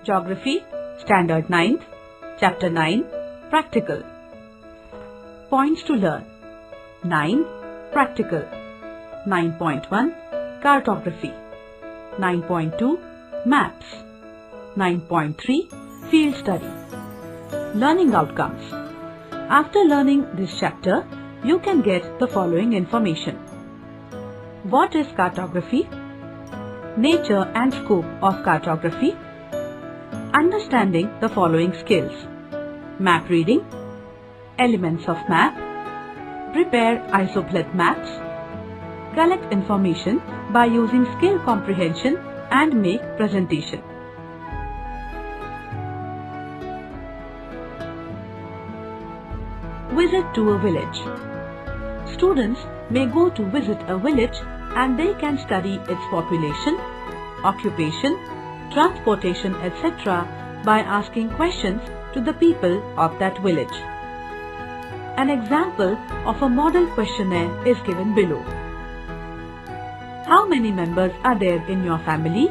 Geography, Standard 9th, Chapter 9, Practical. Points to learn. 9. Practical. 9.1 Cartography. 9.2 Maps. 9.3 Field Study. Learning Outcomes. After learning this chapter, you can get the following information. What is cartography? Nature and scope of cartography. Understanding the following skills. Map reading. Elements of map. Prepare isoplat maps. Collect information by using skill comprehension and make presentation. Visit to a village. Students may go to visit a village and they can study its population, occupation, transportation, etc. by asking questions to the people of that village. An example of a model questionnaire is given below. How many members are there in your family?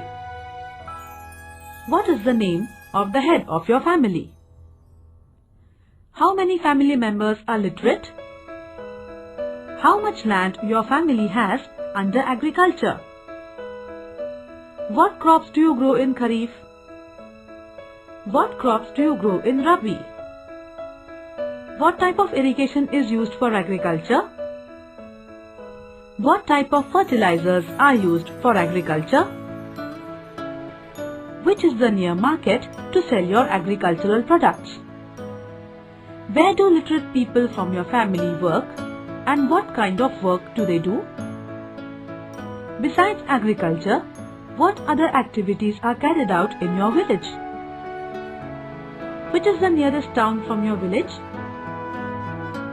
What is the name of the head of your family? How many family members are literate? How much land your family has under agriculture? What crops do you grow in Kharif? What crops do you grow in Rabi? What type of irrigation is used for agriculture? What type of fertilizers are used for agriculture? Which is the near market to sell your agricultural products? Where do literate people from your family work and what kind of work do they do? Besides agriculture, what other activities are carried out in your village? Which is the nearest town from your village?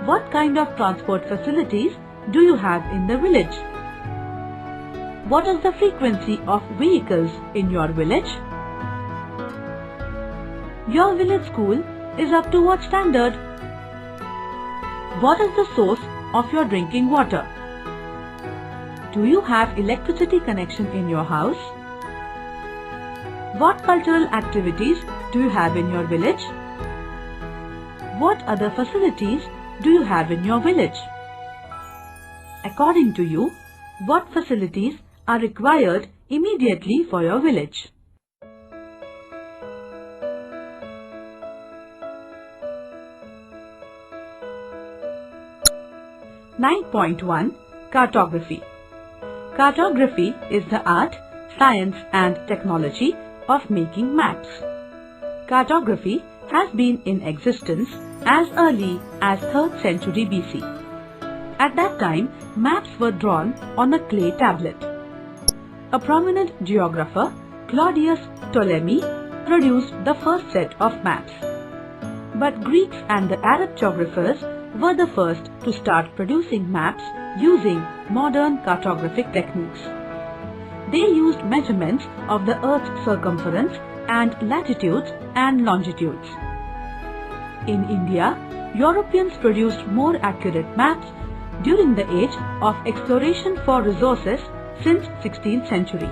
What kind of transport facilities do you have in the village? What is the frequency of vehicles in your village? Your village school is up to what standard? What is the source of your drinking water? Do you have electricity connection in your house? What cultural activities do you have in your village? What other facilities do you have in your village? According to you, what facilities are required immediately for your village? (9.1) Cartography. Cartography is the art, science and technology of making maps. Cartography has been in existence as early as 3rd century BC. At that time, maps were drawn on a clay tablet. A prominent geographer, Claudius Ptolemy, produced the first set of maps. But Greeks and the Arab geographers were the first to start producing maps using modern cartographic techniques. They used measurements of the Earth's circumference and latitudes and longitudes. In India, Europeans produced more accurate maps during the age of exploration for resources since 16th century.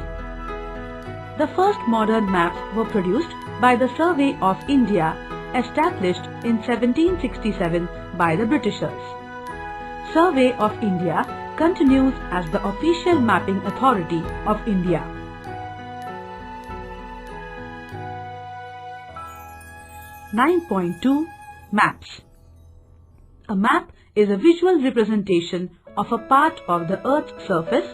The first modern maps were produced by the Survey of India, established in 1767 by the Britishers. Survey of India continues as the official mapping authority of India. (9.2) Maps. A map is a visual representation of a part of the Earth's surface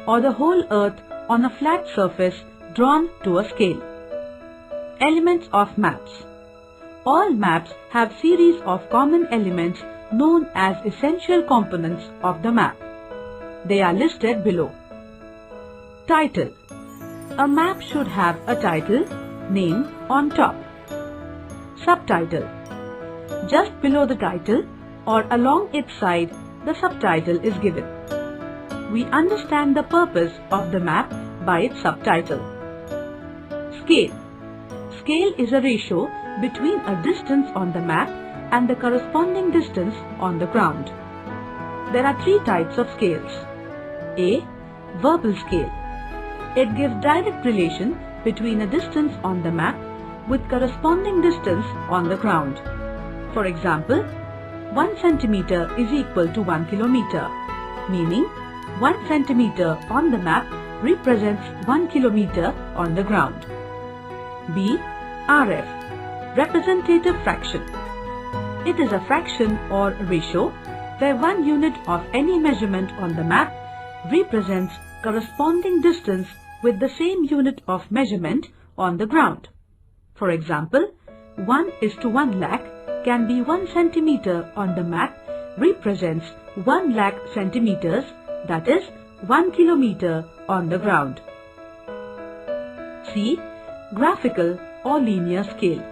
or the whole Earth on a flat surface drawn to a scale. Elements of maps. All maps have series of common elements known as essential components of the map. They are listed below. Title. A map should have a title, name on top. Subtitle. Just below the title or along its side, the subtitle is given. We understand the purpose of the map by its subtitle. Scale. Scale is a ratio between a distance on the map and the corresponding distance on the ground. There are 3 types of scales. A. Verbal scale. It gives direct relation between a distance on the map with corresponding distance on the ground. For example, 1 centimeter is equal to 1 kilometer, meaning 1 centimeter on the map represents 1 kilometer on the ground. B. RF, representative fraction. It is a fraction or ratio where one unit of any measurement on the map represents corresponding distance with the same unit of measurement on the ground. For example, 1:1 lakh can be 1 centimeter on the map represents 1 lakh centimeters, that is 1 kilometer on the ground. C. Graphical or linear scale.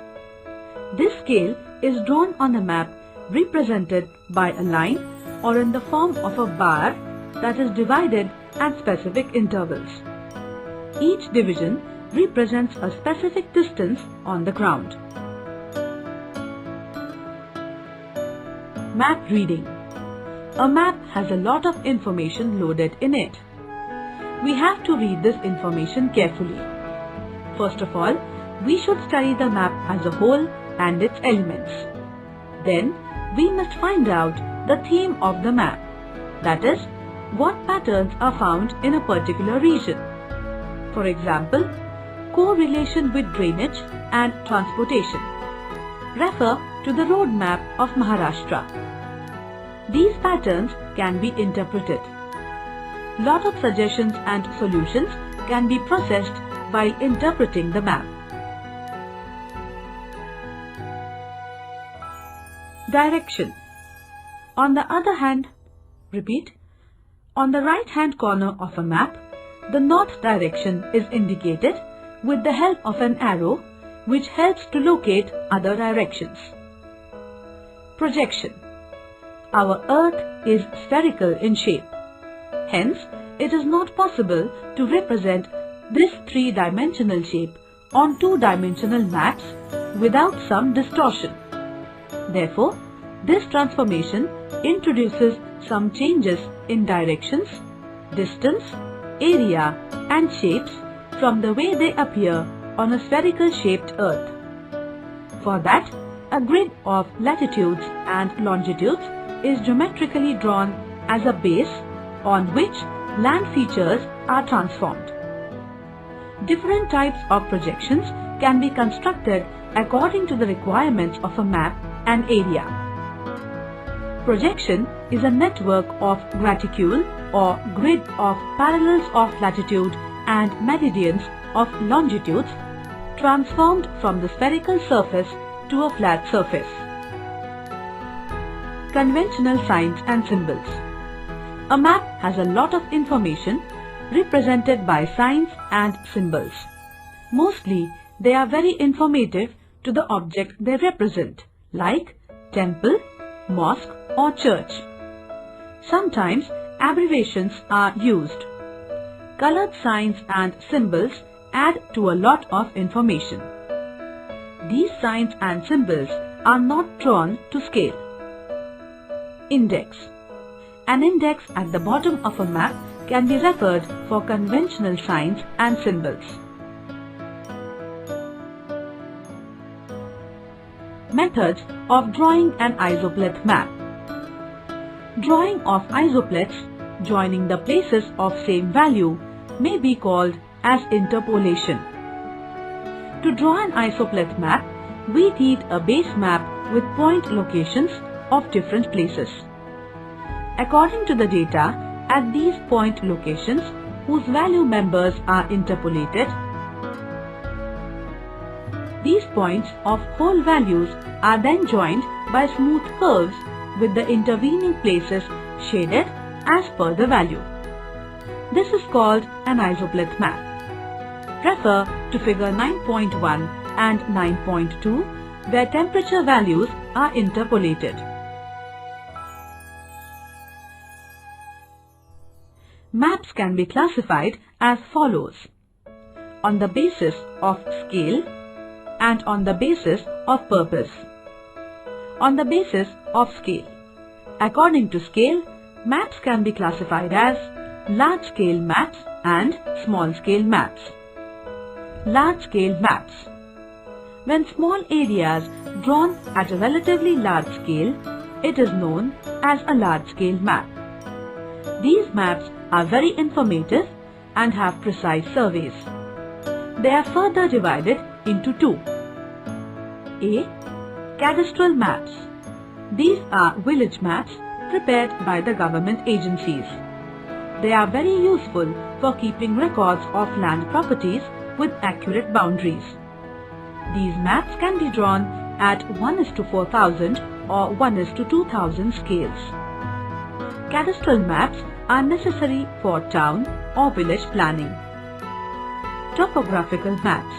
This scale is drawn on a map represented by a line or in the form of a bar that is divided at specific intervals. Each division represents a specific distance on the ground. Map reading. A map has a lot of information loaded in it. We have to read this information carefully. First of all, we should study the map as a whole and its elements. Then, we must find out the theme of the map. That is, what patterns are found in a particular region. For example, correlation with drainage and transportation. Refer to the road map of Maharashtra. These patterns can be interpreted. Lot of suggestions and solutions can be processed while interpreting the map. Direction. On the other hand, on the right hand corner of a map, the north direction is indicated with the help of an arrow which helps to locate other directions. Projection. Our Earth is spherical in shape. Hence, it is not possible to represent this three-dimensional shape on two-dimensional maps without some distortion. Therefore, this transformation introduces some changes in directions, distance, area and shapes from the way they appear on a spherical shaped Earth. For that, a grid of latitudes and longitudes is geometrically drawn as a base on which land features are transformed. Different types of projections can be constructed according to the requirements of a map and area. Projection is a network of graticule or grid of parallels of latitude and meridians of longitudes transformed from the spherical surface to a flat surface. Conventional signs and symbols. A map has a lot of information represented by signs and symbols. Mostly, they are very informative to the object they represent, like temple, mosque or church. Sometimes abbreviations are used. Colored signs and symbols add to a lot of information. These signs and symbols are not drawn to scale. Index. An index at the bottom of a map can be referred for conventional signs and symbols. Methods of drawing an isopleth map. Drawing of isopleths joining the places of same value may be called as interpolation. To draw an isopleth map, we need a base map with point locations of different places. According to the data at these point locations whose value members are interpolated, these points of whole values are then joined by smooth curves with the intervening places shaded as per the value. This is called an isopleth map. Refer to figure 9.1 and 9.2 where temperature values are interpolated. Maps can be classified as follows: on the basis of scale and on the basis of purpose. On the basis of scale. According to scale, maps can be classified as large-scale maps and small-scale maps. Large-scale maps. When small areas drawn at a relatively large scale, it is known as a large-scale map. These maps are very informative and have precise surveys. They are further divided into two. A. Cadastral maps. These are village maps prepared by the government agencies. They are very useful for keeping records of land properties with accurate boundaries. These maps can be drawn at 1:4000 or 1:2000 scales. Cadastral maps are necessary for town or village planning. Topographical maps.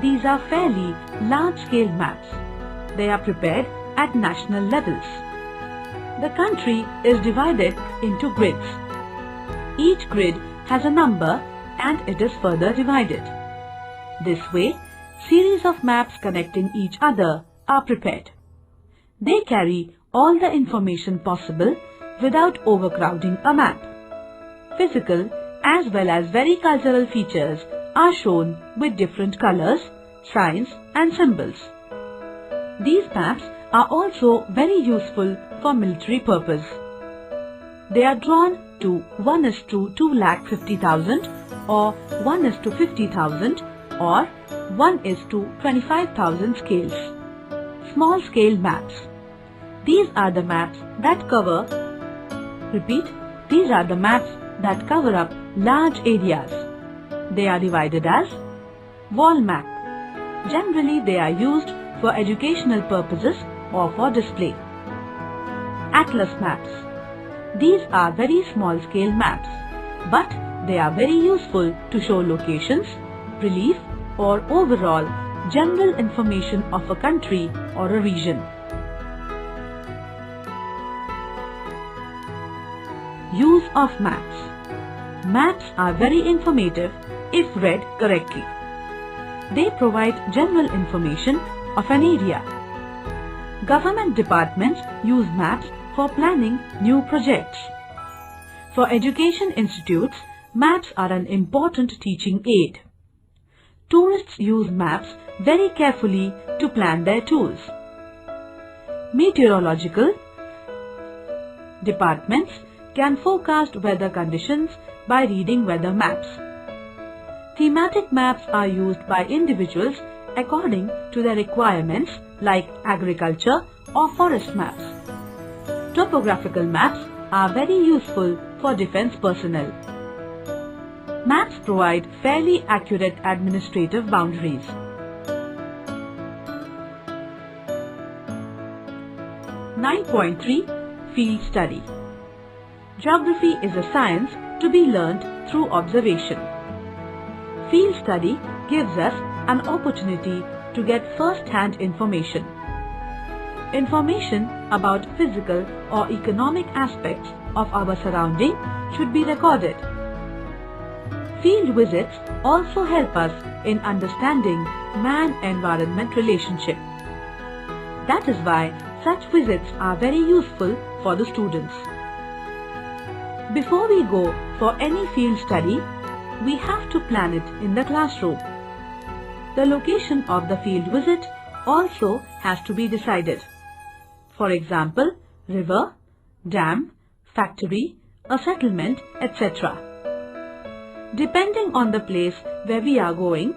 These are fairly large-scale maps. They are prepared at national levels. The country is divided into grids. Each grid has a number and it is further divided. This way, series of maps connecting each other are prepared. They carry all the information possible without overcrowding a map. Physical as well as very cultural features are shown with different colors, signs and symbols. These maps are also very useful for military purpose. They are drawn to 1:250,000 or 1:50,000 or 1:25,000 scales. Small scale maps. These are the maps that cover up large areas. They are divided as wall map. Generally, they are used for educational purposes or for display. Atlas maps. These are very small scale maps, but they are very useful to show locations, relief or overall general information of a country or a region. Use of maps. Maps are very informative if read correctly. They provide general information of an area. Government departments use maps for planning new projects. For education institutes, maps are an important teaching aid. Tourists use maps very carefully to plan their tours. Meteorological departments can forecast weather conditions by reading weather maps. Thematic maps are used by individuals according to their requirements like agriculture or forest maps. Topographical maps are very useful for defense personnel. Maps provide fairly accurate administrative boundaries. 9.3 Field Study. Geography is a science to be learnt through observation. Field study gives us an opportunity to get first-hand information. Information about physical or economic aspects of our surrounding should be recorded. Field visits also help us in understanding man-environment relationship. That is why such visits are very useful for the students. Before we go for any field study, we have to plan it in the classroom. The location of the field visit also has to be decided. For example, river, dam, factory, a settlement, etc. Depending on the place where we are going,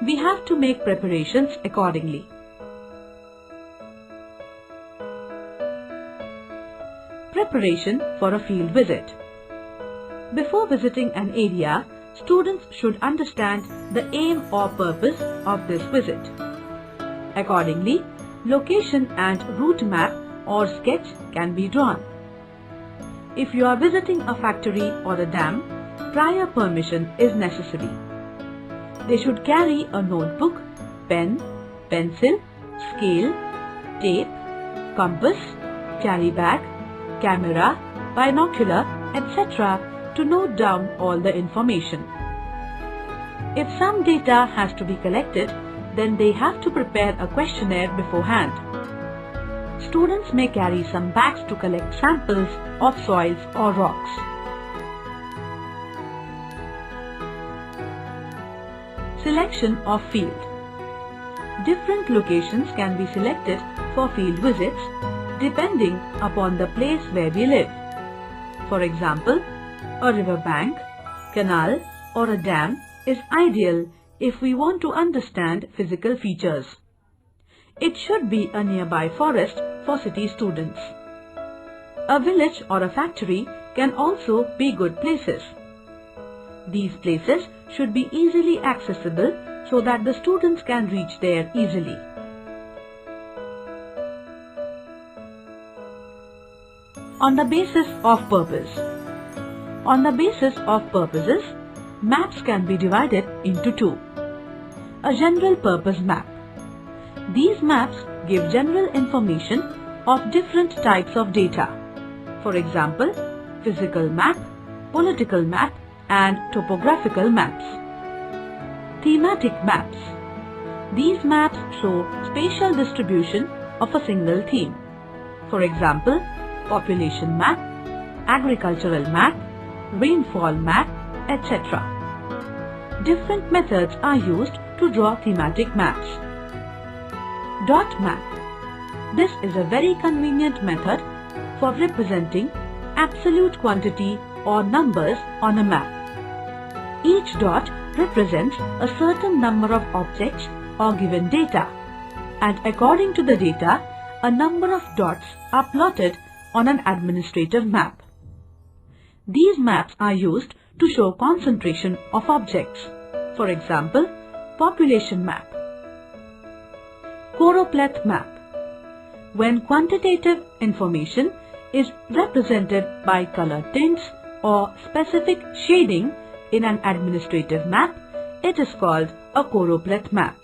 we have to make preparations accordingly. Preparation for a field visit. Before visiting an area, students should understand the aim or purpose of this visit. Accordingly, location and route map or sketch can be drawn. If you are visiting a factory or a dam, prior permission is necessary. They should carry a notebook, pen, pencil, scale, tape, compass, carry bag, camera, binocular, etc. to note down all the information. If some data has to be collected, then they have to prepare a questionnaire beforehand. Students may carry some bags to collect samples of soils or rocks. Selection of field. Different locations can be selected for field visits depending upon the place where we live. For example, a river bank, canal or a dam is ideal if we want to understand physical features. It should be a nearby forest for city students. A village or a factory can also be good places. These places should be easily accessible so that the students can reach there easily. On the basis of purpose. On the basis of purposes, maps can be divided into two. A general purpose map. These maps give general information of different types of data. For example, physical map, political map, and topographical maps. Thematic maps. These maps show spatial distribution of a single theme. For example, population map, agricultural map, rainfall map, etc. Different methods are used to draw thematic maps. Dot map. This is a very convenient method for representing absolute quantity or numbers on a map. Each dot represents a certain number of objects or given data, and according to the data, a number of dots are plotted on an administrative map. These maps are used to show concentration of objects. For example, population map. Choropleth map. When quantitative information is represented by color tints or specific shading in an administrative map, it is called a choropleth map.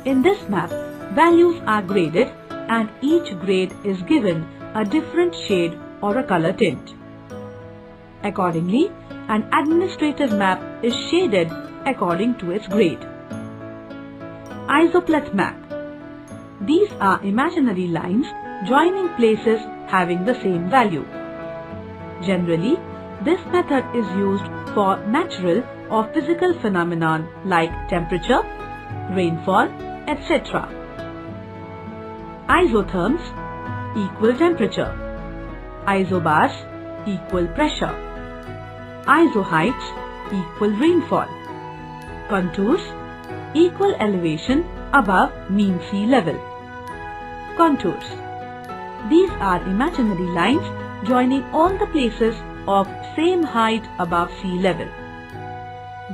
In this map, values are graded and each grade is given a different shade or a color tint. Accordingly, an administrative map is shaded according to its grade. Isopleth map. These are imaginary lines joining places having the same value. Generally, this method is used for natural or physical phenomenon like temperature, rainfall, etc. Isotherms, equal temperature. Isobars, equal pressure. Isoheights, equal rainfall. Contours, equal elevation above mean sea level. Contours. These are imaginary lines joining all the places of same height above sea level.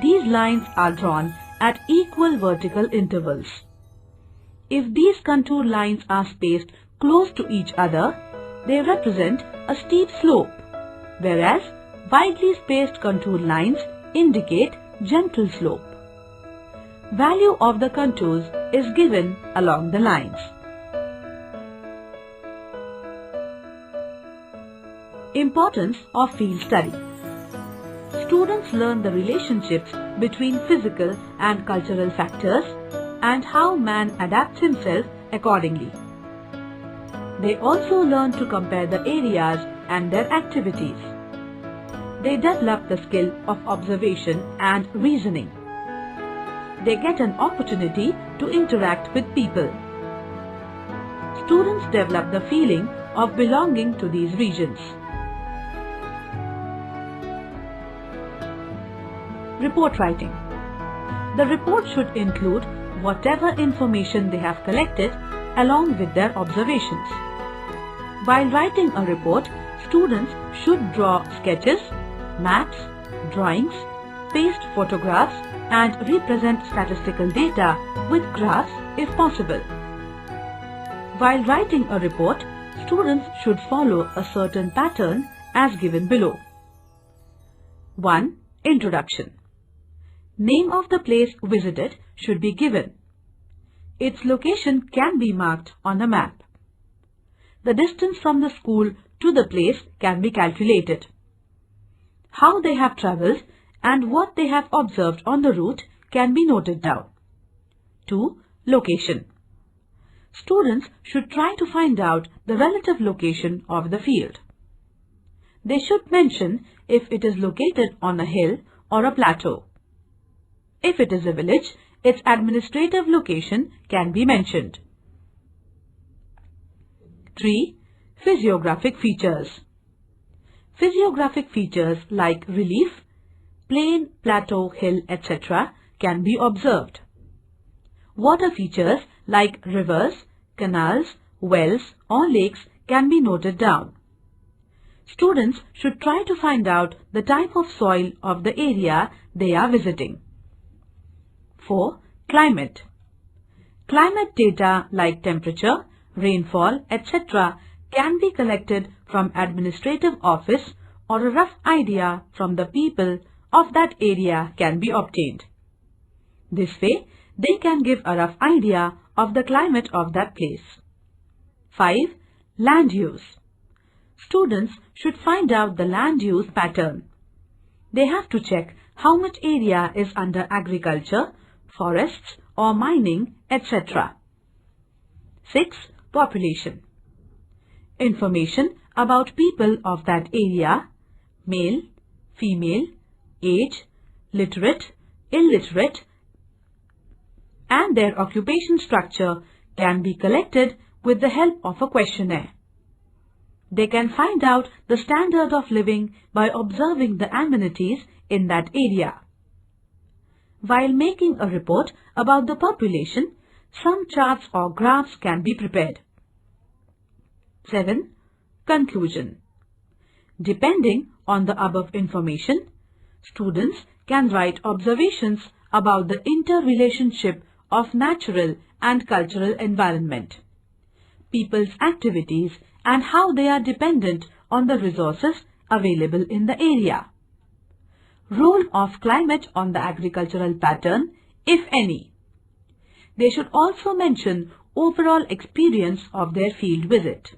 These lines are drawn at equal vertical intervals. If these contour lines are spaced close to each other, they represent a steep slope, whereas widely spaced contour lines indicate gentle slope. Value of the contours is given along the lines. Importance of field study. Students learn the relationships between physical and cultural factors and how man adapts himself accordingly. They also learn to compare the areas and their activities. They develop the skill of observation and reasoning. They get an opportunity to interact with people. Students develop the feeling of belonging to these regions. Report writing. The report should include whatever information they have collected along with their observations. While writing a report, students should draw sketches, maps, drawings, paste photographs and represent statistical data with graphs if possible. While writing a report, students should follow a certain pattern as given below. 1. Introduction. Name of the place visited should be given. Its location can be marked on a map. The distance from the school to the place can be calculated. How they have travelled and what they have observed on the route can be noted down. 2. Location. Students should try to find out the relative location of the field. They should mention if it is located on a hill or a plateau. If it is a village, its administrative location can be mentioned. 3. Physiographic features. Physiographic features like relief, plain, plateau, hill, etc. can be observed. Water features like rivers, canals, wells or lakes can be noted down. Students should try to find out the type of soil of the area they are visiting. 4. Climate. Climate data like temperature, rainfall, etc. can be collected from administrative office, or a rough idea from the people of that area can be obtained. This way, they can give a rough idea of the climate of that place. 5. Land use. Students should find out the land use pattern. They have to check how much area is under agriculture, forests or mining, etc. 6. Population. Information about people of that area, male, female, age, literate, illiterate, and their occupation structure can be collected with the help of a questionnaire. They can find out the standard of living by observing the amenities in that area. While making a report about the population, some charts or graphs can be prepared. 7. Conclusion. Depending on the above information, students can write observations about the interrelationship of natural and cultural environment, people's activities, and how they are dependent on the resources available in the area. Role of climate on the agricultural pattern, if any. They should also mention overall experience of their field visit.